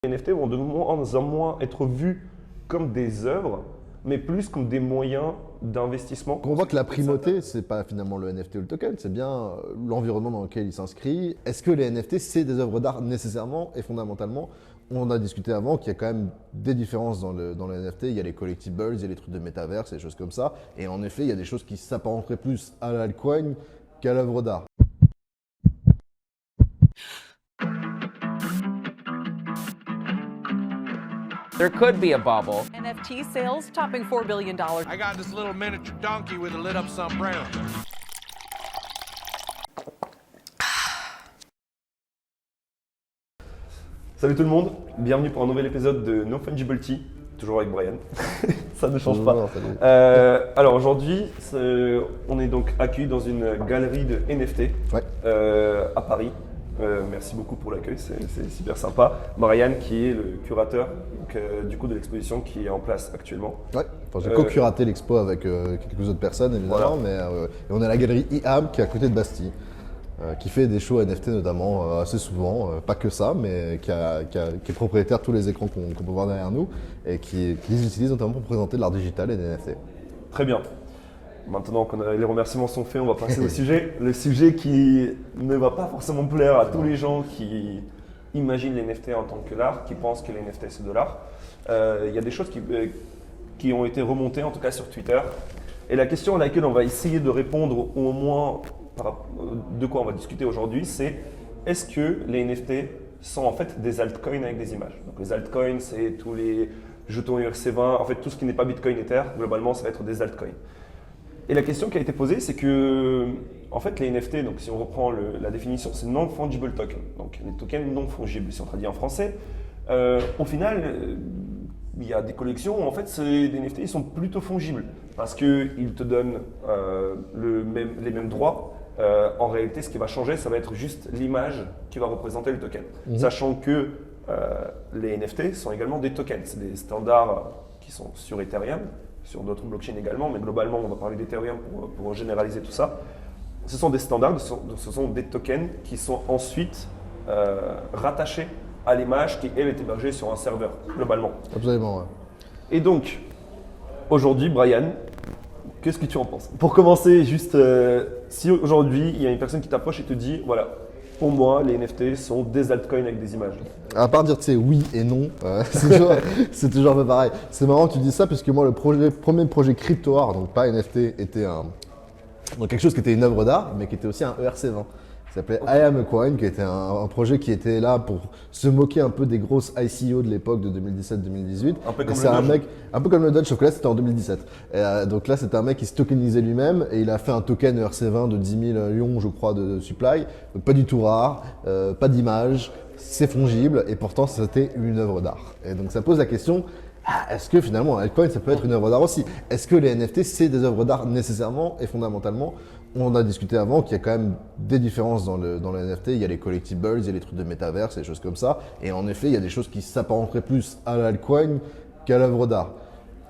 Les NFT vont de moins en moins être vus comme des œuvres, mais plus comme des moyens d'investissement. On voit que la primauté, c'est pas finalement le NFT ou le token, c'est bien l'environnement dans lequel il s'inscrit. Est-ce que les NFT, c'est des œuvres d'art nécessairement et fondamentalement? On a discuté avant qu'il y a quand même des différences dans le NFT. Il y a les collectibles, il y a les trucs de métaverse, des choses comme ça. Et en effet, il y a des choses qui s'apparenteraient plus à l'altcoin qu'à l'œuvre d'art. There could be a bubble. NFT sales topping $4 billion. I got this little miniature donkey with a lit up sombrero. Salut tout le monde, bienvenue pour un nouvel épisode de No Fungible Tea, toujours avec Brian, ça ne change pas. Alors aujourd'hui, on est donc accueillis dans une galerie de NFT à Paris. Merci beaucoup pour l'accueil, c'est super sympa. Brian qui est le curateur du coup de l'exposition qui est en place actuellement. Ouais, enfin, j'ai co-curaté l'expo avec quelques autres personnes évidemment, Voilà. mais et on est à la galerie IAM qui est à côté de Bastille. Qui fait des shows NFT notamment assez souvent, pas que ça, mais qui est propriétaire de tous les écrans qu'on peut voir derrière nous et qui les utilise notamment pour présenter de l'art digital et des NFT. Très bien. Maintenant que les remerciements sont faits, on va passer au sujet. Le sujet qui ne va pas forcément plaire à tous les gens qui imaginent les NFT en tant que l'art, qui pensent que les NFT c'est de l'art. Il y a des choses qui ont été remontées, en tout cas sur Twitter. Et la question à laquelle on va essayer de répondre, ou au moins de quoi on va discuter aujourd'hui, c'est est-ce que les NFT sont en fait des altcoins avec des images? Donc les altcoins, c'est tous les jetons URC20, en fait tout ce qui n'est pas Bitcoin Ether, globalement ça va être des altcoins. Et la question qui a été posée, c'est que en fait les NFT, donc si on reprend la définition, c'est non-fungible token, donc les tokens non fungibles, si on traduit en français. Au final, il y a des collections où en fait des NFT ils sont plutôt fungibles parce qu'ils te donnent les mêmes droits. En réalité, ce qui va changer, ça va être juste l'image qui va représenter le token. Sachant que les NFT sont également des tokens, c'est des standards qui sont sur Ethereum, sur d'autres blockchains également, mais globalement, on va parler d'Ethereum pour généraliser tout ça. Ce sont des standards, ce sont des tokens qui sont ensuite rattachés à l'image qui, elle, est hébergée sur un serveur, globalement. Absolument, ouais. Et donc, aujourd'hui, Brian, qu'est-ce que tu en penses? Pour commencer, juste, si aujourd'hui, il y a une personne qui t'approche et te dit, voilà, pour moi, les NFT sont des altcoins avec des images. À part dire, tu sais, oui et non, c'est toujours un peu pareil. C'est marrant que tu dis ça parce que moi, le premier projet crypto-art, donc pas NFT, était donc quelque chose qui était une œuvre d'art, mais qui était aussi un ERC20. Il s'appelait I Am a Coin, qui était un projet qui était là pour se moquer un peu des grosses ICO de l'époque de 2017-2018. Un peu comme c'est le un Doge. mec, un peu comme le Dodge, sauf que là c'était en 2017. Donc là c'était un mec qui se tokenisait lui-même et il a fait un token ERC20 de 10 millions, je crois, de supply. Donc pas du tout rare, pas d'image, c'est fongible et pourtant c'était une œuvre d'art. Et donc ça pose la question. Est-ce que finalement un altcoin ça peut être une œuvre d'art aussi? Est-ce que les NFT c'est des œuvres d'art nécessairement et fondamentalement? On a discuté avant qu'il y a quand même des différences dans le NFT. Il y a les collectibles, il y a les trucs de métaverse, des choses comme ça. Et en effet, il y a des choses qui s'apparenteraient plus à l'altcoin qu'à l'œuvre d'art.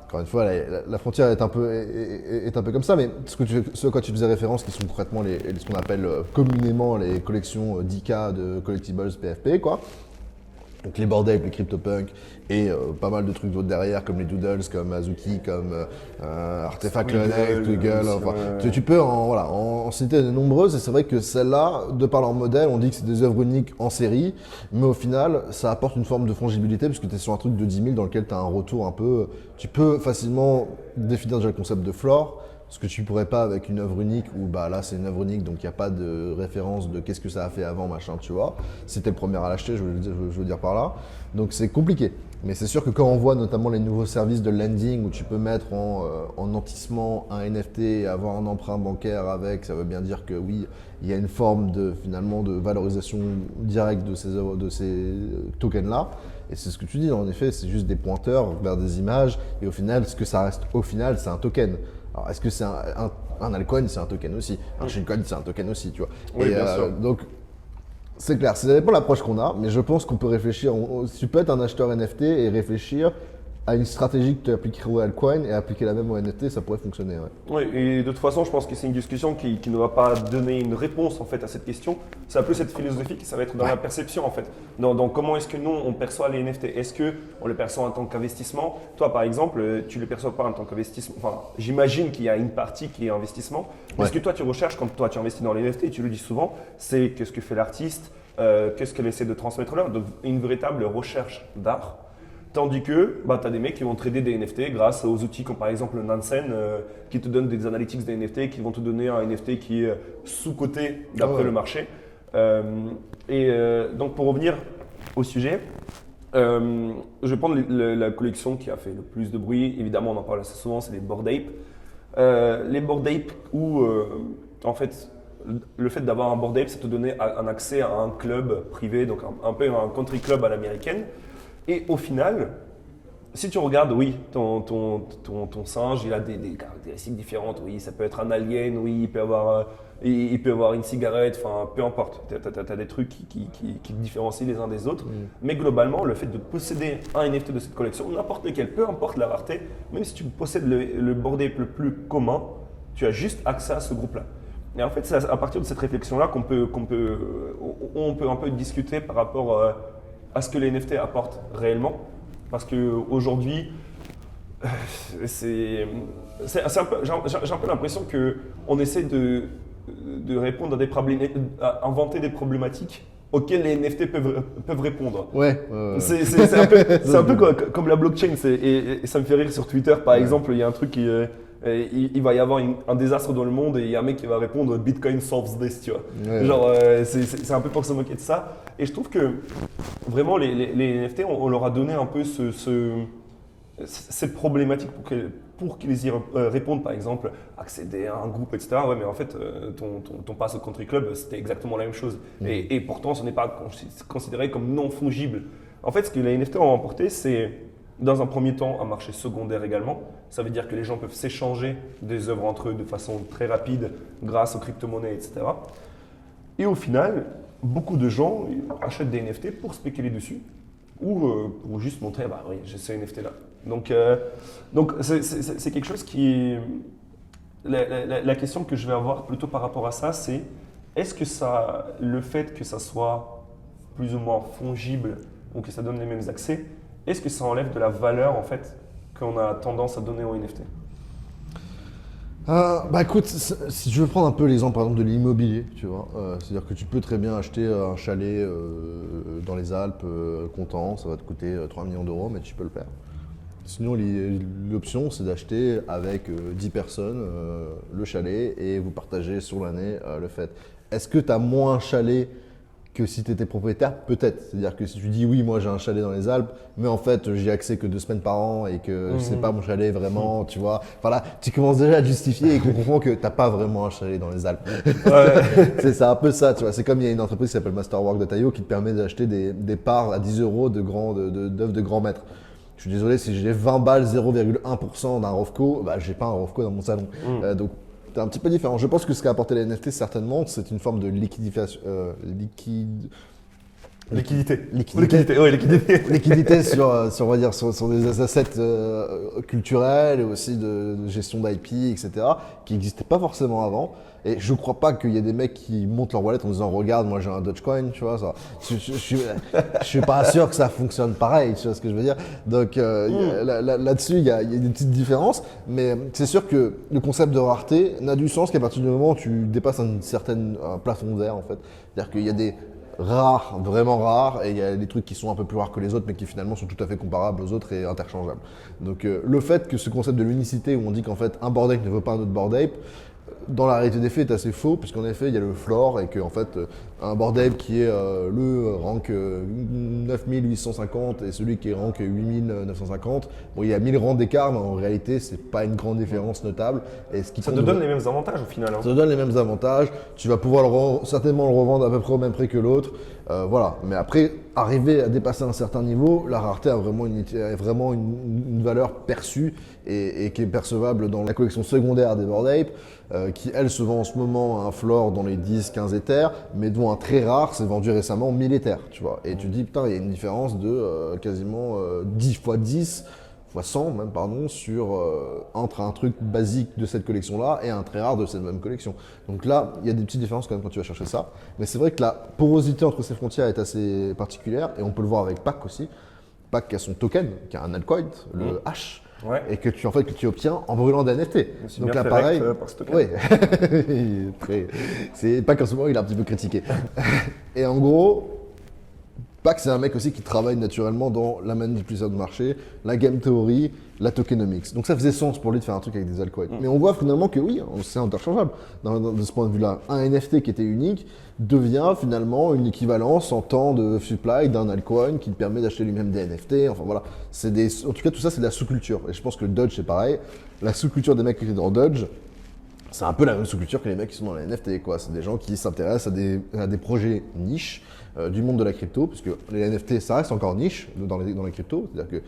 Encore une fois, la frontière est un peu comme ça, mais ce à quoi tu faisais référence, qui sont concrètement ce qu'on appelle communément les collections d'IK de collectibles PFP, quoi. Donc les Bored Ape, les CryptoPunk et pas mal de trucs d'autres derrière comme les Doodles, comme Azuki, comme Artefact Connect, Google. Enfin, tu peux en citer de nombreuses et c'est vrai que celles-là, de par leur modèle, on dit que c'est des œuvres uniques en série, mais au final, ça apporte une forme de fongibilité parce que tu es sur un truc de 10 000 dans lequel tu as un retour un peu. Tu peux facilement définir déjà le concept de floor. Ce que tu pourrais pas avec une œuvre unique où bah là c'est une œuvre unique donc il n'y a pas de référence de qu'est-ce que ça a fait avant machin tu vois. C'était le premier à l'acheter je veux dire par là. Donc c'est compliqué. Mais c'est sûr que quand on voit notamment les nouveaux services de lending où tu peux mettre en nantissement un NFT et avoir un emprunt bancaire avec, ça veut bien dire que oui, il y a une forme finalement de valorisation directe de ces tokens-là. Et c'est ce que tu dis, en effet, c'est juste des pointeurs vers des images et au final, ce que ça reste au final, c'est un token. Alors, est-ce que c'est un altcoin, c'est un token aussi. Un shitcoin, c'est un token aussi, tu vois. Oui, bien sûr. Donc, c'est clair, ça dépend de l'approche qu'on a, mais je pense qu'on peut réfléchir. Tu peux être un acheteur NFT et réfléchir à une stratégie que tu appliquerais au altcoin et appliquer la même au NFT, ça pourrait fonctionner. Ouais. Oui, et de toute façon, je pense que c'est une discussion qui ne va pas donner une réponse en fait à cette question. C'est un peu cette philosophie qui ça va être dans la perception en fait. Dans comment est-ce que nous on perçoit les NFT? Est-ce que on les perçoit en tant qu'investissement? Toi par exemple, tu les perçois pas en tant qu'investissement. Enfin, j'imagine qu'il y a une partie qui est investissement. Mais ce que toi tu recherches quand toi tu investis dans les NFT, et tu le dis souvent, c'est qu'est-ce que fait l'artiste, qu'est-ce qu'elle essaie de transmettre là, donc une véritable recherche d'art. Tandis que tu as des mecs qui vont trader des NFT grâce aux outils comme par exemple Nansen qui te donnent des analytics des NFT, qui vont te donner un NFT qui est sous-coté d'après le marché. Donc pour revenir au sujet, je vais prendre la collection qui a fait le plus de bruit. Évidemment, on en parle assez souvent, c'est les Bored Ape. Les Bored Ape où en fait le fait d'avoir un Bored Ape, ça te donnait un accès à un club privé, donc un peu un country club à l'américaine. Et au final, si tu regardes, oui, ton singe, il a des caractéristiques différentes. Oui, ça peut être un alien, oui, il peut avoir une cigarette, enfin, peu importe. Tu as des trucs qui te différencient les uns des autres. Mais globalement, le fait de posséder un NFT de cette collection, n'importe lequel, peu importe la rareté, même si tu possèdes le Bored Ape le plus commun, tu as juste accès à ce groupe-là. Et en fait, c'est à partir de cette réflexion-là qu'on peut un peu discuter par rapport à ce que les NFT apportent réellement. Parce qu'aujourd'hui, j'ai un peu l'impression qu'on essaie de répondre à inventer des problématiques auxquelles les NFT peuvent répondre. Ouais. C'est un peu comme la blockchain. Et ça me fait rire sur Twitter, par exemple, il y a un truc qui… il va y avoir un désastre dans le monde et il y a un mec qui va répondre Bitcoin solves this, tu vois. Ouais. Genre, c'est un peu pour se moquer de ça. Et je trouve que vraiment les NFT, on leur a donné un peu cette problématique pour qu'ils y répondent, par exemple, accéder à un groupe, etc. Ouais, mais en fait, ton pass au country club, c'était exactement la même chose. Et pourtant, ce n'est pas considéré comme non fongible. En fait, ce que les NFT ont apporté, c'est dans un premier temps un marché secondaire également. Ça veut dire que les gens peuvent s'échanger des œuvres entre eux de façon très rapide grâce aux crypto-monnaies, etc. Et au final, beaucoup de gens achètent des NFT pour spéculer dessus ou pour juste montrer, bah oui, j'ai ce NFT-là. Donc c'est quelque chose qui… La question que je vais avoir plutôt par rapport à ça, c'est est-ce que le fait que ça soit plus ou moins fongible ou que ça donne les mêmes accès, est-ce que ça enlève de la valeur en fait qu'on a tendance à donner aux NFT? Bah écoute, si je veux prendre un peu l'exemple par exemple de l'immobilier, tu vois, c'est-à-dire que tu peux très bien acheter un chalet dans les Alpes comptant, ça va te coûter 3 millions d'euros, mais tu peux le faire. Sinon, l'option, c'est d'acheter avec 10 personnes le chalet et vous partagez sur l'année le fait. Est-ce que tu as moins un chalet que si tu étais propriétaire? Peut-être. C'est-à-dire que si tu dis oui, moi j'ai un chalet dans les Alpes, mais en fait j'y ai accès que 2 semaines par an et que c'est pas mon chalet vraiment, tu vois. Voilà, tu commences déjà à te justifier et qu'on comprend que t'as pas vraiment un chalet dans les Alpes. Ouais. c'est un peu ça, tu vois. C'est comme il y a une entreprise qui s'appelle Masterwork.io qui te permet d'acheter des parts à 10 € d'œuvres de grands maîtres. Je suis désolé, si j'ai 20 balles, 0,1% d'un Rovco, bah j'ai pas un Rovco dans mon salon. Donc c'est un petit peu différent. Je pense que ce qu'a apporté les NFT, certainement, c'est une forme de liquidité. Liquidité sur, on va dire, sur des assets culturels et aussi de gestion d'IP, etc., qui n'existaient pas forcément avant. Et je crois pas qu'il y ait des mecs qui montent leur wallet en disant regarde, moi j'ai un Dogecoin, tu vois. Ça. Je suis pas sûr que ça fonctionne pareil, tu vois ce que je veux dire. Donc là-dessus, il y a des petites différences, mais c'est sûr que le concept de rareté n'a du sens qu'à partir du moment où tu dépasses un plafond d'air en fait. C'est-à-dire qu'il y a des rares, vraiment rares, et il y a des trucs qui sont un peu plus rares que les autres, mais qui finalement sont tout à fait comparables aux autres et interchangeables. Donc le fait que ce concept de l'unicité, où on dit qu'en fait un Bored Ape ne veut pas un autre Bored Ape, dans la réalité des faits est assez faux, puisqu'en effet il y a le floor et qu'en fait un Bored Ape qui est le rank 9850 et celui qui est rank 8950, bon il y a 1000 rangs d'écart, mais en réalité c'est pas une grande différence notable. Et ce qui ça te donne les mêmes avantages au final. Hein. Ça te donne les mêmes avantages, tu vas pouvoir certainement le revendre à peu près au même prix que l'autre, voilà. Mais après, arriver à dépasser un certain niveau, la rareté a vraiment une valeur perçue et qui est percevable dans la collection secondaire des Bored Ape, qui elle se vend en ce moment à un floor dans les 10-15 Ethers, mais dont un très rare s'est vendu récemment 1000 Ethers, tu vois. Et tu te dis putain, il y a une différence de quasiment 10 fois 10, fois 100 même, pardon, entre un truc basique de cette collection-là et un très rare de cette même collection. Donc là, il y a des petites différences quand même quand tu vas chercher ça. Mais c'est vrai que la porosité entre ces frontières est assez particulière et on peut le voir avec PAC aussi. PAC a son token, qui a un altcoin, le H, Ouais. et que tu obtiens en brûlant des NFT. Je me suis Donc bien là, fait pareil. par ce token. Oui. C'est PAC en ce moment, il est un petit peu critiqué. Et en gros, PAC, c'est un mec aussi qui travaille naturellement dans la manipulation de marché, la game theory, la tokenomics. Donc ça faisait sens pour lui de faire un truc avec des altcoins. Mais on voit finalement que oui, c'est interchangeable. De ce point de vue-là, un NFT qui était unique devient finalement une équivalence en temps de supply d'un altcoin qui te permet d'acheter lui-même des NFT. Enfin voilà, en tout cas tout ça c'est de la sous-culture. Et je pense que le Dodge c'est pareil. La sous-culture des mecs qui étaient dans Dodge, c'est un peu la même sous-culture que les mecs qui sont dans les NFT, quoi. C'est des gens qui s'intéressent à des projets niches du monde de la crypto, puisque les NFT, ça reste encore niche dans les cryptos. C'est-à-dire que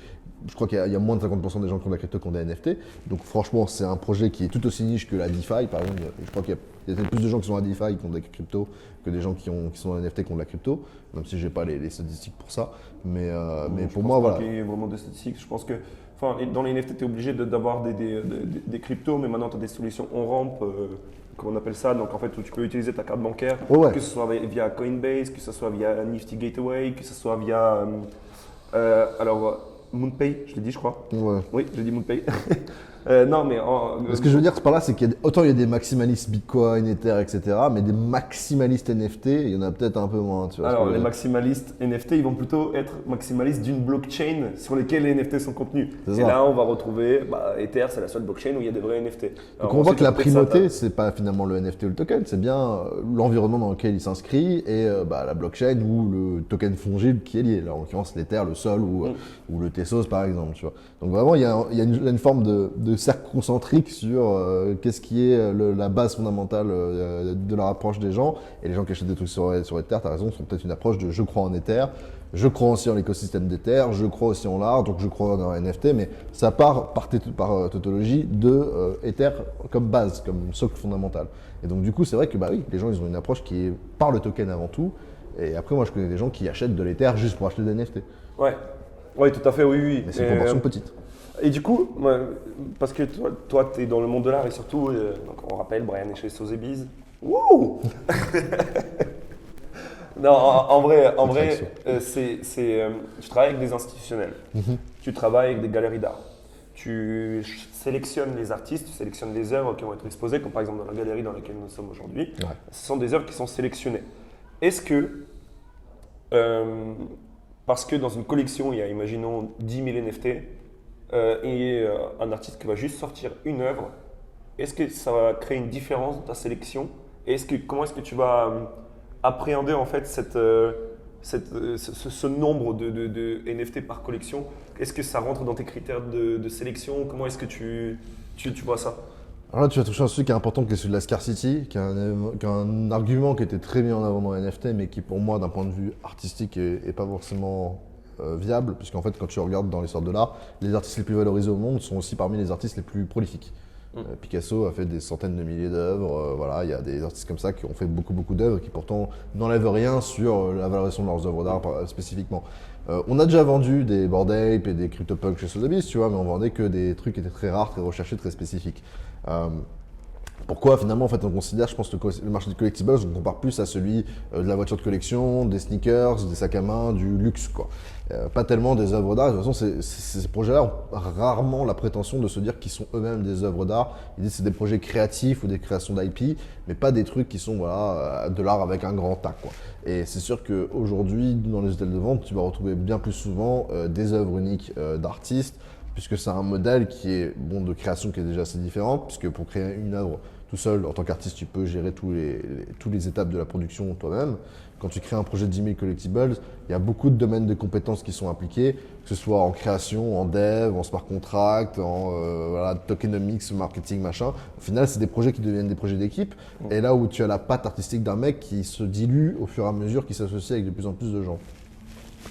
je crois qu'il y a moins de 50% des gens qui ont de la crypto qui ont des NFT. Donc franchement, c'est un projet qui est tout aussi niche que la DeFi. Par exemple, je crois qu'il y a plus de gens qui sont à DeFi qui ont des cryptos que des gens qui sont dans les NFT qui ont de la crypto, même si je n'ai pas les statistiques pour ça. Mais pour moi, voilà. Je pense pas qu'il y ait vraiment de statistiques. Je pense que dans les NFT, tu es obligé d'avoir des cryptos, mais maintenant tu as des solutions on-ramp, comment on appelle ça, donc en fait où tu peux utiliser ta carte bancaire, Ouais. que ce soit via Coinbase, que ce soit via Nifty Gateway, que ce soit via MoonPay, je l'ai dit je crois. Ouais. Oui, j'ai dit MoonPay. Non mais Ce que je veux dire par là, c'est autant il y a des maximalistes Bitcoin, Ether, etc., mais des maximalistes NFT, il y en a peut-être un peu moins. Tu vois ce que alors je veux les dire. maximalistes NFT, ils vont plutôt être maximalistes d'une blockchain sur lesquelles les NFT sont contenus. C'est Et ça. là, on va retrouver Ether, c'est la seule blockchain où il y a des vrais NFT. Donc Alors, on voit ensuite, que la après ça, primauté, c'est pas finalement le NFT ou le token, c'est bien l'environnement dans lequel il s'inscrit et la blockchain ou le token fongible qui est lié. Là, en l'occurrence, l'Ether, le Sol ou le Tezos par exemple. Tu vois. Donc vraiment, il y a une forme de cercle concentrique sur qu'est-ce qui est la base fondamentale de leur approche des gens. Et les gens qui achètent des trucs sur Ether, tu as raison, sont peut-être une approche de je crois en Ether, je crois aussi en l'écosystème d'Ether, je crois aussi en l'art, donc je crois dans un NFT, mais ça part par tautologie de Ether comme base, comme socle fondamental. Et donc du coup, c'est vrai que oui, les gens ils ont une approche qui est par le token avant tout. Et après, moi je connais des gens qui achètent de l'Ether juste pour acheter des NFT. Ouais. Oui, tout à fait, oui. Mais c'est une proportion petite. Et du coup, parce que toi tu es dans le monde de l'art et surtout, donc on rappelle, Brian est chez Sotheby's. Wouh. Non, en vrai, tu travailles avec des institutionnels, tu travailles avec des galeries d'art, tu sélectionnes les artistes, tu sélectionnes les œuvres qui vont être exposées, comme par exemple dans la galerie dans laquelle nous sommes aujourd'hui. Ouais. Ce sont des œuvres qui sont sélectionnées. Est-ce que, parce que dans une collection, il y a, imaginons, 10 000 NFT, et un artiste qui va juste sortir une œuvre, est-ce que ça va créer une différence dans ta sélection? Et comment est-ce que tu vas appréhender en fait ce nombre de NFT par collection? Est-ce que ça rentre dans tes critères de sélection? Comment est-ce que tu vois ça? Alors là, tu vas toucher un sujet qui est important, qui est celui de la scarcity, qui est un argument qui était très mis en avant dans les NFT, mais qui pour moi, d'un point de vue artistique, est pas forcément viable, puisqu'en fait, quand tu regardes dans l'histoire de l'art, les artistes les plus valorisés au monde sont aussi parmi les artistes les plus prolifiques. Picasso a fait des centaines de milliers d'œuvres, voilà, il y a des artistes comme ça qui ont fait beaucoup d'œuvres qui pourtant n'enlèvent rien sur la valorisation de leurs œuvres d'art spécifiquement. On a déjà vendu des Bored Ape et des CryptoPunks chez Sotheby's, tu vois, mais on vendait que des trucs qui étaient très rares, très recherchés, très spécifiques. Pourquoi finalement en fait on considère, je pense, le marché des collectibles, on compare plus à celui de la voiture de collection, des sneakers, des sacs à main, du luxe quoi. Pas tellement des œuvres d'art. De toute façon, ces projets-là ont rarement la prétention de se dire qu'ils sont eux-mêmes des œuvres d'art. Ils disent que c'est des projets créatifs ou des créations d'IP, mais pas des trucs qui sont de l'art avec un grand A quoi. Et c'est sûr qu'aujourd'hui, dans les hôtels de vente, tu vas retrouver bien plus souvent des œuvres uniques d'artistes, puisque c'est un modèle qui est de création qui est déjà assez différent, puisque pour créer une œuvre tout seul, en tant qu'artiste, tu peux gérer toutes les étapes de la production toi-même. Quand tu crées un projet de 10 000 collectibles, il y a beaucoup de domaines de compétences qui sont impliqués, que ce soit en création, en dev, en smart contract, en tokenomics, marketing, machin. Au final, c'est des projets qui deviennent des projets d'équipe. Et là où tu as la patte artistique d'un mec qui se dilue au fur et à mesure qu'il s'associe avec de plus en plus de gens.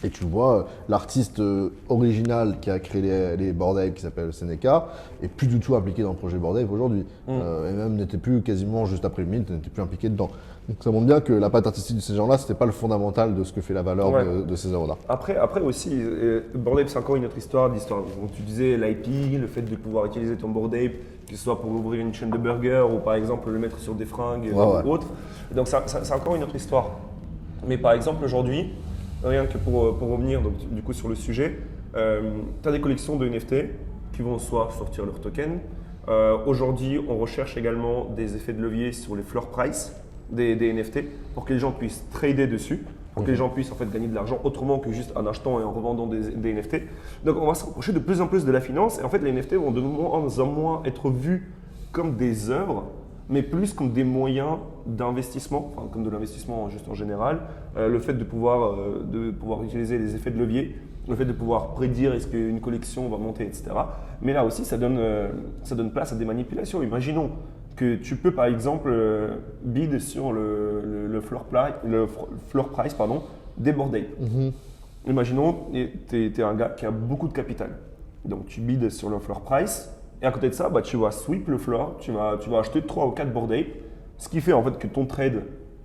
Et tu vois, l'artiste original qui a créé les Bored Ape, qui s'appelle Seneca, est plus du tout impliqué dans le projet Bored Ape aujourd'hui. Et même n'était plus quasiment juste après le mythe, n'était plus impliqué dedans. Donc ça montre bien que la patte artistique de ces gens-là, c'était pas le fondamental de ce que fait la valeur Ouais. de ces œuvres d'art. Après aussi, Bored Ape, c'est encore une autre histoire d'histoire. Donc, tu disais l'IP, le fait de pouvoir utiliser ton Bored Ape, que ce soit pour ouvrir une chaîne de burgers ou par exemple le mettre sur des fringues Ouais. ou autre. Donc c'est encore une autre histoire. Mais par exemple aujourd'hui, rien que pour revenir donc, du coup sur le sujet, tu as des collections de NFT qui vont soit sortir leur token. Aujourd'hui, on recherche également des effets de levier sur les floor price des NFT pour que les gens puissent trader dessus, pour que les gens puissent en fait gagner de l'argent autrement que juste en achetant et en revendant des NFT. Donc on va se rapprocher de plus en plus de la finance et en fait les NFT vont de moins en moins être vus comme des œuvres, mais plus comme des moyens d'investissement, enfin comme de l'investissement juste en général. Le fait de pouvoir utiliser les effets de levier, le fait de pouvoir prédire est-ce qu'une collection va monter, etc. Mais là aussi, ça donne place à des manipulations. Imaginons que tu peux par exemple bid sur le floor price des Bored Ape. Imaginons, tu es un gars qui a beaucoup de capital. Donc tu bides sur le floor price. Et à côté de ça, bah, tu vas sweep le floor, tu vas acheter 3 ou 4 Bored Ape, ce qui fait en fait que ton trade,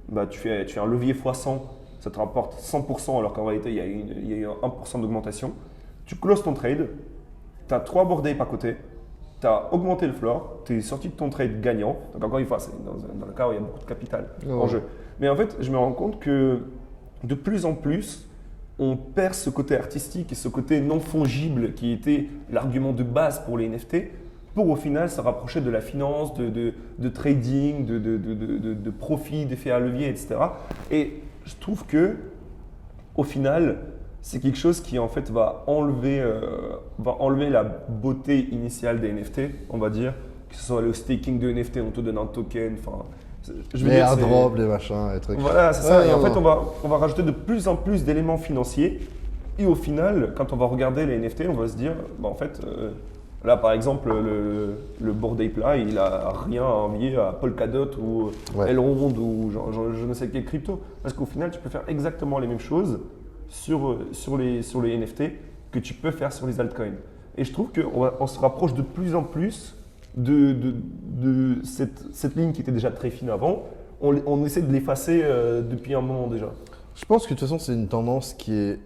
bah, tu fais un levier x100, ça te rapporte 100% alors qu'en réalité il y a eu 1% d'augmentation. Tu closes ton trade, tu as 3 Bored Ape à côté, tu as augmenté le floor, tu es sorti de ton trade gagnant. Donc encore une fois, c'est dans le cas où il y a beaucoup de capital en jeu. Mais en fait, je me rends compte que de plus en plus, on perd ce côté artistique et ce côté non fongible qui était l'argument de base pour les NFT, pour au final se rapprocher de la finance, de trading, de profit, d'effets à levier, etc. Et je trouve que au final, c'est quelque chose qui en fait va enlever la beauté initiale des NFT, on va dire, que ce soit le staking de NFT, on te donne un token, enfin. Je veux Les dire, c'est- airdrops, les machins, les trucs. Voilà, c'est ça. Ouais, Et en non, fait, non. on va rajouter de plus en plus d'éléments financiers. Et au final, quand on va regarder les NFT, on va se dire, bah, en fait, là par exemple, le Bored Ape là, il a rien à envier à Polkadot ou Ouais. Elrond ou je ne sais quelle crypto. Parce qu'au final, tu peux faire exactement les mêmes choses sur les NFT que tu peux faire sur les altcoins. Et je trouve qu'on se rapproche de plus en plus de cette ligne qui était déjà très fine avant. On essaie de l'effacer depuis un moment déjà. Je pense que de toute façon, c'est une tendance qui est.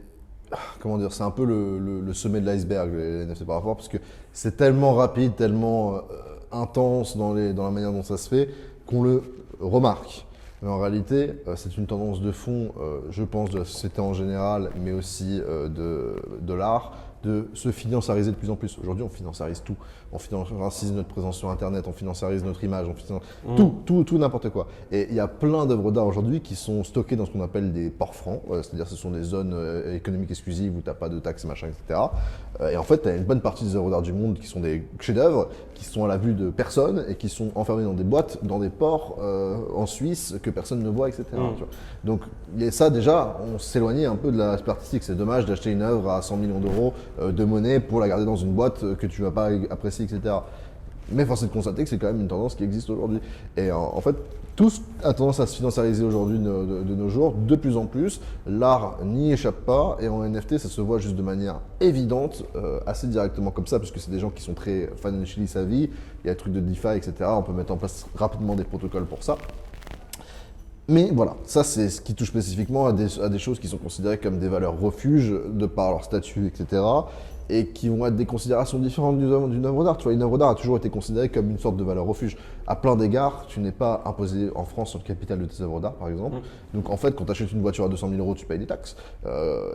Comment dire, c'est un peu le sommet de l'iceberg, les NFT par rapport, parce que c'est tellement rapide, tellement intense dans la manière dont ça se fait, qu'on le remarque. Mais en réalité, c'est une tendance de fond, je pense, de la société en général, mais aussi de l'art, de se financiariser de plus en plus. Aujourd'hui, on financiarise tout. On financiarise notre présence sur Internet, on financiarise notre image, on financiarise tout, n'importe quoi. Et il y a plein d'œuvres d'art aujourd'hui qui sont stockées dans ce qu'on appelle des ports francs, c'est-à-dire ce sont des zones économiques exclusives où tu n'as pas de taxes, machin, etc. Et en fait, tu as une bonne partie des œuvres d'art du monde qui sont des chefs-d'œuvre, qui sont à la vue de personne et qui sont enfermés dans des boîtes, dans des ports en Suisse que personne ne voit, etc. Tu vois. Donc, et ça, déjà, on s'éloignait un peu de l'aspect artistique. C'est dommage d'acheter une œuvre à 100 millions d'euros de monnaie pour la garder dans une boîte que tu ne vas pas apprécier, etc. Mais force est de constater que c'est quand même une tendance qui existe aujourd'hui. Et en fait, tous a tendance à se financiariser aujourd'hui de nos jours, de plus en plus. L'art n'y échappe pas et en NFT, ça se voit juste de manière évidente, assez directement comme ça, parce que c'est des gens qui sont très financially savvy. Il y a des trucs de DeFi, etc. On peut mettre en place rapidement des protocoles pour ça. Mais voilà, ça c'est ce qui touche spécifiquement à des choses qui sont considérées comme des valeurs refuges de par leur statut, etc. Et qui vont être des considérations différentes d'une œuvre d'art. Tu vois, une œuvre d'art a toujours été considérée comme une sorte de valeur refuge. À plein d'égards, tu n'es pas imposé en France sur le capital de tes œuvres d'art, par exemple. Donc en fait, quand tu achètes une voiture à 200 000 euros, tu payes des taxes.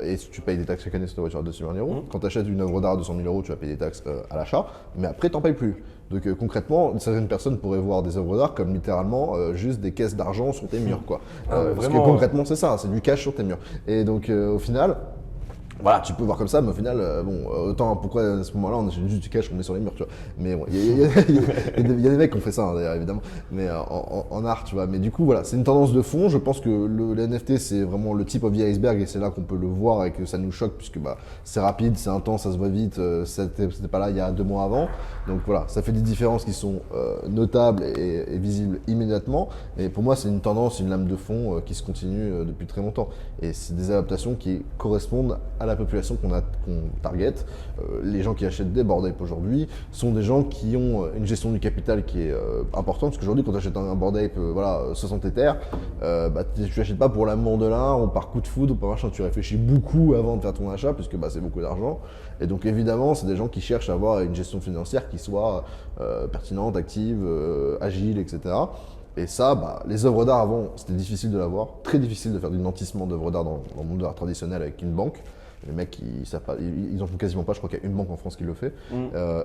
Et tu payes des taxes chaque année sur ta voiture à 200 000 euros. Quand tu achètes une œuvre d'art à 200 000 euros, tu vas payer des taxes à l'achat. Mais après, tu n'en payes plus. Donc concrètement, certaines personnes pourraient voir des œuvres d'art comme littéralement juste des caisses d'argent sur tes murs, quoi. Parce que vraiment, concrètement, c'est ça, c'est du cash sur tes murs. Et donc au final, Voilà, tu peux voir comme ça, mais au final, autant pourquoi à ce moment-là on achète juste du cash qu'on met sur les murs, tu vois. Mais bon, il y a des mecs qui ont fait ça, hein, d'ailleurs, évidemment, mais en art, tu vois. Mais du coup, voilà, c'est une tendance de fond. Je pense que les NFT, c'est vraiment le tip of the iceberg et c'est là qu'on peut le voir et que ça nous choque puisque c'est rapide, c'est intense, ça se voit vite. C'était pas là il y a 2 mois avant. Donc voilà, ça fait des différences qui sont notables et visibles immédiatement. Et pour moi, c'est une tendance, une lame de fond qui se continue depuis très longtemps. Et c'est des adaptations qui correspondent à la population qu'on target. Les gens qui achètent des Bored Ape aujourd'hui sont des gens qui ont une gestion du capital qui est importante. Parce qu'aujourd'hui, quand tu achètes un Bored Ape 60 Ethers, tu n'achètes pas pour l'amour de l'art ou par coup de foudre ou par machin. Tu réfléchis beaucoup avant de faire ton achat puisque c'est beaucoup d'argent. Et donc évidemment, c'est des gens qui cherchent à avoir une gestion financière qui soit pertinente, active, agile, etc. Et ça, les œuvres d'art avant, c'était difficile de l'avoir. Très difficile de faire du nantissement d'œuvres d'art dans le monde de l'art traditionnel avec une banque. Les mecs, ils en font quasiment pas. Je crois qu'il y a une banque en France qui le fait.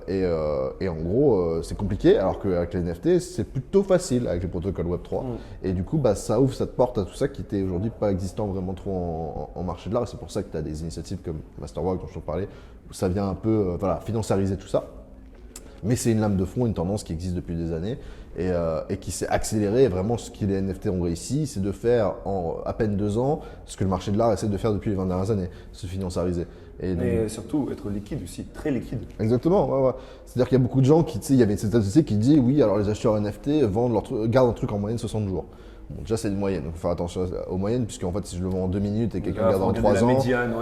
Et en gros, c'est compliqué. Alors qu'avec les NFT, c'est plutôt facile avec les protocoles Web3. Et du coup, ça ouvre cette porte à tout ça qui était aujourd'hui pas existant vraiment trop en marché de l'art. Et c'est pour ça que tu as des initiatives comme Masterwork dont je te parlais, où ça vient un peu financiariser tout ça. Mais c'est une lame de fond, une tendance qui existe depuis des années et qui s'est accélérée. Vraiment, ce que les NFT ont réussi, c'est de faire en à peine 2 ans ce que le marché de l'art essaie de faire depuis les 20 dernières années, se financiariser. Et surtout être liquide aussi, très liquide. Exactement, ouais. C'est-à-dire qu'il y a beaucoup de gens qui, il y avait cette statistique qui dit oui, alors les acheteurs NFT gardent un truc en moyenne 60 jours. Bon, déjà, c'est une moyenne, donc il faut faire attention aux moyennes, puisque en fait, si je le vends en 2 minutes et quelqu'un garde en 3 ans. La médiane,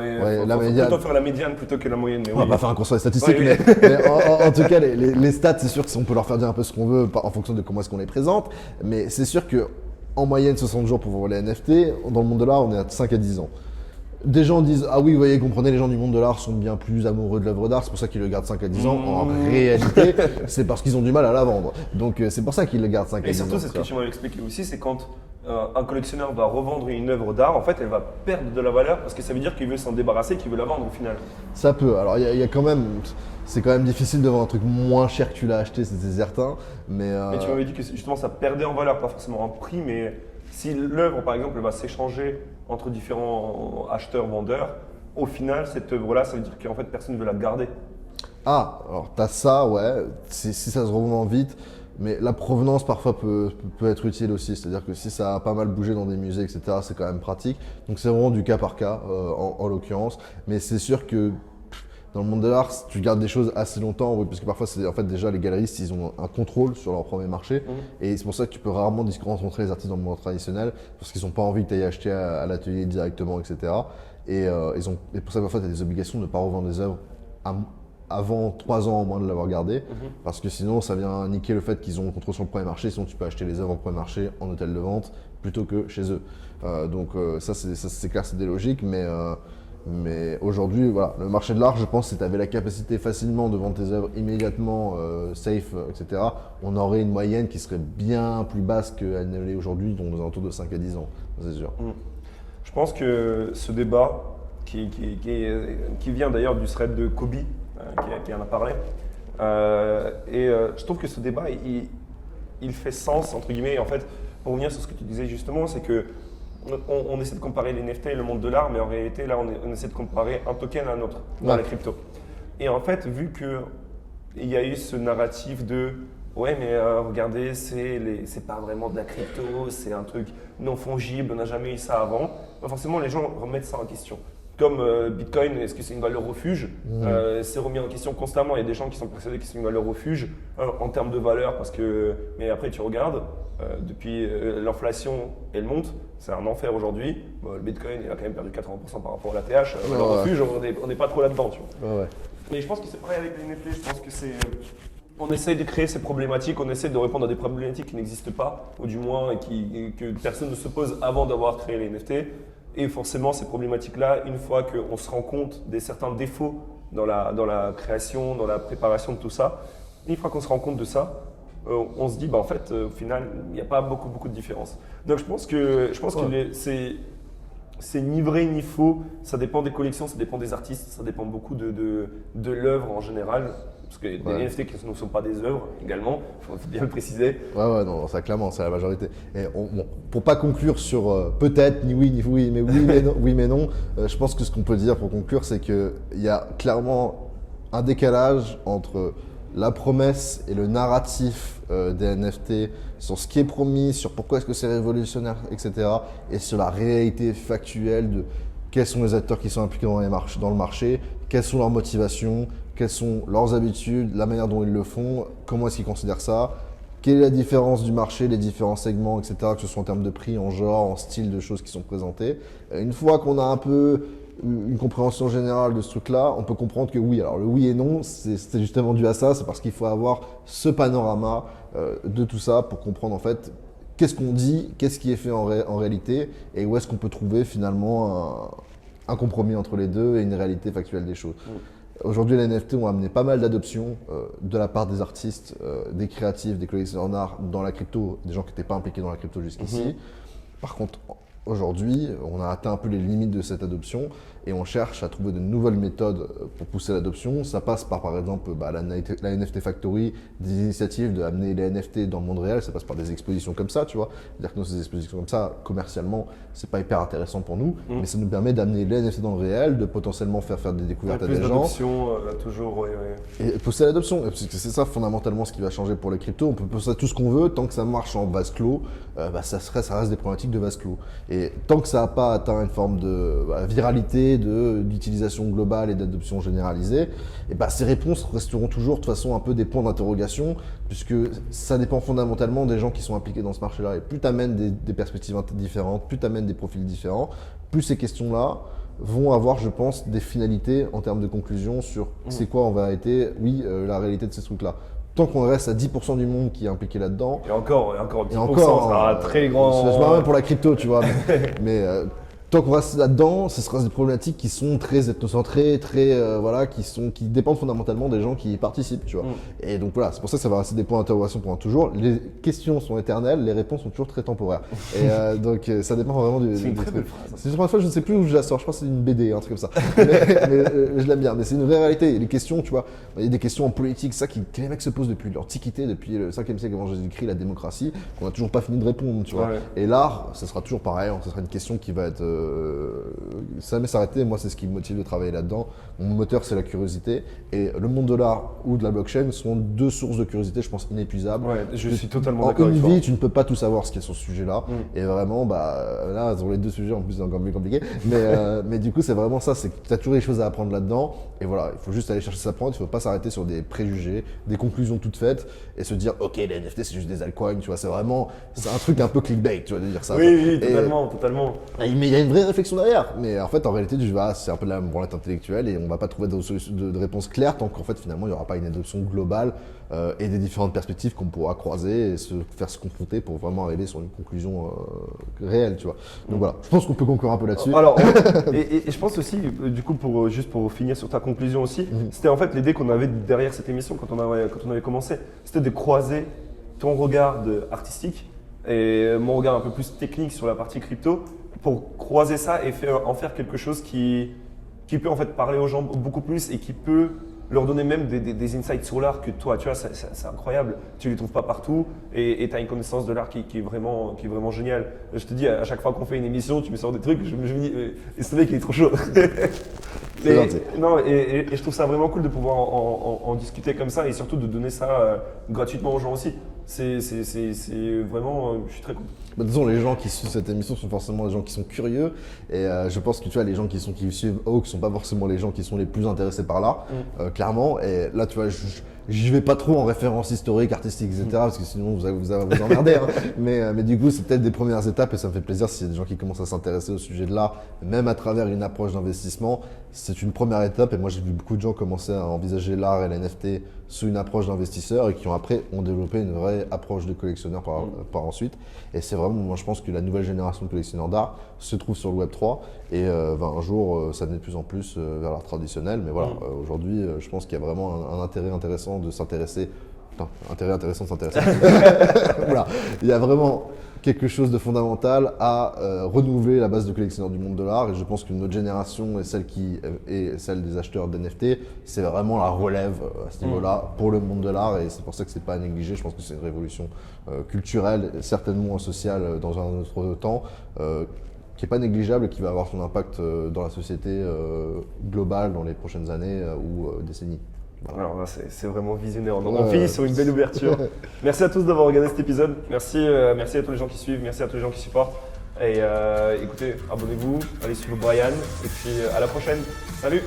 la médiane. Plutôt faire la médiane plutôt que la moyenne. Mais on va pas faire un cours sur les statistiques, mais en tout cas, les stats, c'est sûr qu'on peut leur faire dire un peu ce qu'on veut en fonction de comment est-ce qu'on les présente. Mais c'est sûr qu'en moyenne, 60 jours pour vendre les NFT, dans le monde de l'art, on est à 5 à 10 ans. Des gens disent ah oui, vous voyez, comprenez, les gens du monde de l'art sont bien plus amoureux de l'œuvre d'art, c'est pour ça qu'ils le gardent 5 à 10 ans. En réalité, c'est parce qu'ils ont du mal à la vendre. Donc c'est pour ça qu'ils le gardent 5 à 10 ans. Et surtout, c'est ce que tu m'avais expliqué aussi, c'est quand un collectionneur va revendre une œuvre d'art, en fait, elle va perdre de la valeur parce que ça veut dire qu'il veut s'en débarrasser, qu'il veut la vendre au final. Ça peut. Alors il y a quand même, c'est quand même difficile de vendre un truc moins cher que tu l'as acheté, c'est certain. Mais tu m'avais dit que justement ça perdait en valeur, pas forcément en prix, mais si l'œuvre, par exemple, va s'échanger entre différents acheteurs-vendeurs, au final, cette œuvre-là, ça veut dire qu'en fait, personne ne veut la garder. Ah, alors t'as ça, ouais, si ça se revend vite, mais la provenance parfois peut être utile aussi, c'est-à-dire que si ça a pas mal bougé dans des musées, etc., c'est quand même pratique. Donc c'est vraiment du cas par cas, en l'occurrence, mais c'est sûr que dans le monde de l'art, tu gardes des choses assez longtemps, oui, parce que parfois, en fait, déjà, les galeristes, ils ont un contrôle sur leur premier marché. Et c'est pour ça que tu peux rarement rencontrer les artistes dans le monde traditionnel, parce qu'ils n'ont pas envie que tu ailles acheter à l'atelier directement, etc. Et pour ça, parfois, tu as des obligations de ne pas revendre des œuvres avant 3 ans au moins de l'avoir gardé, parce que sinon, ça vient niquer le fait qu'ils ont le contrôle sur le premier marché. Sinon, tu peux acheter les œuvres au premier marché en hôtel de vente plutôt que chez eux. Donc, ça, c'est clair, c'est des logiques, mais aujourd'hui, voilà, le marché de l'art, je pense, si tu avais la capacité facilement de vendre tes œuvres immédiatement, safe, etc., on aurait une moyenne qui serait bien plus basse qu'elle ne l'est aujourd'hui, donc aux alentours de 5 à 10 ans, c'est sûr. Je pense que ce débat, qui vient d'ailleurs du thread de Kobe, qui en a parlé, et je trouve que ce débat, il fait sens, entre guillemets. En fait, pour revenir sur ce que tu disais justement, c'est que on essaie de comparer les NFT et le monde de l'art, mais en réalité, là, on essaie de comparer un token à un autre dans la crypto. Et en fait, vu qu'il y a eu ce narratif de « ouais, mais regardez, c'est pas vraiment de la crypto, c'est un truc non fongible, on n'a jamais eu ça avant », forcément, les gens remettent ça en question. Comme Bitcoin, est-ce que c'est une valeur refuge? C'est remis en question constamment. Il y a des gens qui sont persuadés que c'est une valeur refuge en termes de valeur, mais après tu regardes, depuis l'inflation, elle monte, c'est un enfer aujourd'hui. Le Bitcoin, il a quand même perdu 80% par rapport à l'ATH. Valeur refuge, on n'est pas trop là-dedans. Tu vois. Mais je pense que c'est pareil avec les NFT. Je pense que on essaie de créer ces problématiques, on essaie de répondre à des problématiques qui n'existent pas, ou du moins que personne ne se pose avant d'avoir créé les NFT. Et forcément, ces problématiques-là, une fois qu'on se rend compte des certains défauts dans la création, dans la préparation de tout ça, une fois qu'on se rend compte de ça, on se dit, en fait, au final, il n'y a pas beaucoup de différence. Donc je pense que c'est ni vrai ni faux, ça dépend des collections, ça dépend des artistes, ça dépend beaucoup de l'œuvre en général. Parce que Ouais. les NFT qui ne sont pas des œuvres également, il faut bien le préciser. Ouais, non, ça clairement, c'est la majorité. Et bon, pour pas conclure sur peut-être, ni oui, mais oui, mais non, je pense que ce qu'on peut dire pour conclure, c'est qu'il y a clairement un décalage entre la promesse et le narratif des NFT, sur ce qui est promis, sur pourquoi est-ce que c'est révolutionnaire, etc. et sur la réalité factuelle de quels sont les acteurs qui sont impliqués dans le marché, quelles sont leurs motivations, quelles sont leurs habitudes, la manière dont ils le font, comment est-ce qu'ils considèrent ça, quelle est la différence du marché, les différents segments, etc., que ce soit en termes de prix, en genre, en style de choses qui sont présentées. Une fois qu'on a un peu une compréhension générale de ce truc-là, on peut comprendre que oui, alors le oui et non, c'est justement dû à ça, c'est parce qu'il faut avoir ce panorama de tout ça pour comprendre en fait qu'est-ce qu'on dit, qu'est-ce qui est fait en réalité et où est-ce qu'on peut trouver finalement un compromis entre les deux et une réalité factuelle des choses. Aujourd'hui, les NFT ont amené pas mal d'adoptions de la part des artistes, des créatifs, des collectionneurs d'art dans la crypto, des gens qui n'étaient pas impliqués dans la crypto jusqu'ici. Par contre, aujourd'hui, on a atteint un peu les limites de cette adoption et on cherche à trouver de nouvelles méthodes pour pousser l'adoption. Ça passe par exemple, la NFT Factory, des initiatives d'amener les NFT dans le monde réel. Ça passe par des expositions comme ça, tu vois. C'est-à-dire que nous, ces expositions comme ça, commercialement, c'est pas hyper intéressant pour nous, mais ça nous permet d'amener les NFT dans le réel, de potentiellement faire des découvertes à des gens. Plus d'adoption, toujours, ouais. Et pousser l'adoption, parce que c'est ça fondamentalement ce qui va changer pour les cryptos. On peut pousser tout ce qu'on veut, tant que ça marche en vase clos, ça reste des problématiques de vase clos. Et tant que ça n'a pas atteint une forme de viralité, d'utilisation globale et d'adoption généralisée, et ces réponses resteront toujours de toute façon un peu des points d'interrogation, puisque ça dépend fondamentalement des gens qui sont impliqués dans ce marché-là. Et plus tu amènes des perspectives différentes, plus tu amènes des profils différents, plus ces questions-là vont avoir, je pense, des finalités en termes de conclusion sur c'est quoi en vérité, la réalité de ces trucs-là. Tant qu'on reste à 10% du monde qui est impliqué là-dedans. Et encore 10%, ça sera très grand. Je même pour la crypto, tu vois. mais tant qu'on reste là-dedans, ce sera des problématiques qui sont très ethnocentrées, qui dépendent fondamentalement des gens qui y participent, tu vois. Et donc voilà, c'est pour ça que ça va rester des points d'interrogation pour toujours. Les questions sont éternelles, les réponses sont toujours très temporaires. Et donc ça dépend vraiment du. C'est une très belle phrase. C'est une première fois, je ne sais plus où je la sors. Je crois que c'est une BD, un truc comme ça. mais je l'aime bien. Mais c'est une vraie réalité. Les questions, tu vois, il y a des questions en politique, ça que les mecs se posent depuis l'Antiquité, depuis le 5e siècle avant Jésus-Christ, la démocratie, qu'on n'a toujours pas fini de répondre, tu vois. Ouais. Et l'art, ce sera toujours pareil. Ce sera une question qui va être ça m'est s'arrêter. Moi, c'est ce qui me motive de travailler là-dedans. Mon moteur, c'est la curiosité. Et le monde de l'art ou de la blockchain sont deux sources de curiosité, je pense, inépuisables. Ouais, je suis totalement En d'accord une avec toi. vie, tu ne peux pas tout savoir ce qu'il y a sur ce sujet-là. Et vraiment, là, sur les deux sujets, en plus, c'est encore plus compliqué. Mais du coup, c'est vraiment ça. C'est que tu as toujours des choses à apprendre là-dedans. Et voilà, il faut juste aller chercher s'apprendre. Il ne faut pas s'arrêter sur des préjugés, des conclusions toutes faites et se dire, OK, les NFT, c'est juste des altcoins. Tu vois, c'est un truc un peu clickbait, tu vois, de dire ça. Oui, Et- totalement. mais il y a une vraie réflexion derrière. Mais en fait, en réalité, c'est un peu de la branlette intellectuelle et on va pas trouver de réponse claire tant qu'en fait, finalement, il n'y aura pas une adoption globale et des différentes perspectives qu'on pourra croiser et se confronter pour vraiment arriver sur une conclusion réelle, tu vois. Donc voilà, je pense qu'on peut conclure un peu là-dessus. Alors, et je pense aussi, du coup, juste pour finir sur ta conclusion aussi, c'était en fait l'idée qu'on avait derrière cette émission quand on avait commencé, c'était de croiser ton regard artistique et mon regard un peu plus technique sur la partie crypto pour croiser ça et en faire quelque chose qui peut en fait parler aux gens beaucoup plus et qui peut leur donner même des insights sur l'art que toi, tu vois, c'est incroyable. Tu les trouves pas partout et tu as une connaissance de l'art qui est vraiment géniale. Je te dis, à chaque fois qu'on fait une émission, tu me sors des trucs, je me dis, ce mec, il est trop chaud. C'est gentil. Non, et je trouve ça vraiment cool de pouvoir en discuter comme ça et surtout de donner ça gratuitement aux gens aussi. C'est vraiment, je suis très content. De toute façon, les gens qui suivent cette émission sont forcément des gens qui sont curieux et je pense que tu vois, les gens qui suivent Oak sont pas forcément les gens qui sont les plus intéressés par l'art, clairement. Et là, tu vois, j'y vais pas trop en référence historique, artistique, etc. Parce que sinon vous allez vous emmerder. Hein. Mais du coup, c'est peut-être des premières étapes et ça me fait plaisir s'il y a des gens qui commencent à s'intéresser au sujet de l'art, même à travers une approche d'investissement. C'est une première étape et moi j'ai vu beaucoup de gens commencer à envisager l'art et la NFT sous une approche d'investisseur et qui ont développé une vraie approche de collectionneur par ensuite. Et c'est vraiment, moi je pense que la nouvelle génération de collectionneurs d'art se trouve sur le Web3 et un jour ça venait de plus en plus vers l'art traditionnel. Mais voilà, aujourd'hui je pense qu'il y a vraiment un intérêt intéressant intéressant de s'intéresser. Putain, intéressant de s'intéresser. Voilà. Il y a vraiment quelque chose de fondamental à renouveler la base de collectionneurs du monde de l'art et je pense que notre génération et celle des acheteurs d'NFT, c'est vraiment la relève à ce niveau-là pour le monde de l'art et c'est pour ça que c'est pas à négliger. Je pense que c'est une révolution culturelle, certainement sociale dans un autre temps, qui n'est pas négligeable et qui va avoir son impact dans la société globale dans les prochaines années ou décennies. Voilà. Alors là, c'est vraiment visionnaire. On finit sur une belle ouverture. Merci à tous d'avoir regardé cet épisode. Merci à tous les gens qui suivent, merci à tous les gens qui supportent. Et écoutez, abonnez-vous, allez suivre Brian. Et puis à la prochaine. Salut!